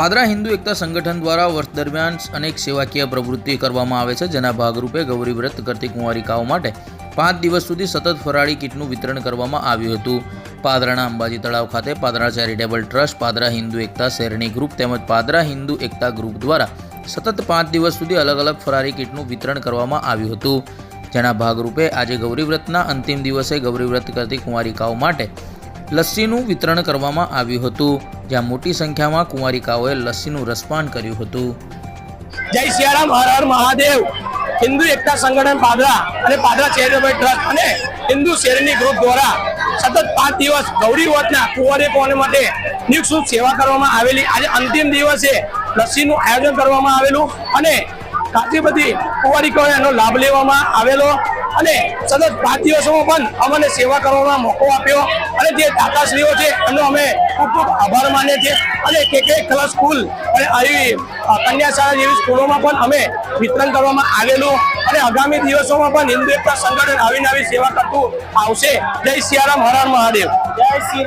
પાદરા હિન્દુ એકતા સંગઠન દ્વારા વર્ષ દરમિયાન અનેક સેવાકીય પ્રવૃત્તિ કરવામાં આવે છે, જેના ભાગરૂપે ગૌરી વ્રત કરતી કુંવારિકાઓ માટે 5 દિવસ સુધી સતત ફરાળી કીટનું વિતરણ કરવામાં આવ્યું હતું. પાદરાના અંબાજી તળાવ ખાતે પાદરા ચેરિટેબલ ટ્રસ્ટ, પાદરા હિન્દુ એકતા શેરણી ગ્રુપ તેમજ પાદરા હિન્દુ એકતા ગ્રુપ દ્વારા સતત 5 દિવસ સુધી અલગ અલગ ફરાળી કીટનું વિતરણ કરવામાં આવ્યું હતું. જેના ભાગરૂપે આજે ગૌરી વ્રતના અંતિમ દિવસે ગૌરી વ્રત કરતી કુંવારિકાઓ માટે લસ્સીનું વિતરણ કરવામાં આવ્યું હતું, જ્યાં મોટી સંખ્યામાં કુંવારિકાઓએ લસ્સીનું રસપાન કર્યું હતું. જય સિયારામ, હર હર મહાદેવ. હિન્દુ એકતા સંગઠન પાદરા અને પાદરા ચેરિટેબલ ટ્રસ્ટ અને હિન્દુ શેરણી ગ્રુપ દ્વારા સતત 5 દિવસ ગૌરી વ્રતના કુંવારિકાઓ માટે નિઃશુલ્ક સેવા કરવામાં આવેલી. આજે અંતિમ દિવસે લસ્સીનું આયોજન કરવામાં આવેલું અને ખાસી બધી કુંવારિકાઓને એનો લાભ લેવામાં આવેલો અને સતત 5 દિવસોમાં પણ અમને સેવા કરવાનો મોકો આપ્યો અને જે દાતાશ્રીઓ છે એમનો અમે ખૂબ ખૂબ આભાર માનીએ છીએ. અને કે કલા સ્કૂલ અને આવી કન્યા શાળા જેવી સ્કૂલોમાં પણ અમે વિતરણ કરવામાં આવેલું અને આગામી દિવસોમાં પણ હિન્દુ એકતા સંગઠન આવીને આવી સેવા કરતું આવશે. જય સિયારામ, હર હર મહાદેવ. જય શ્રી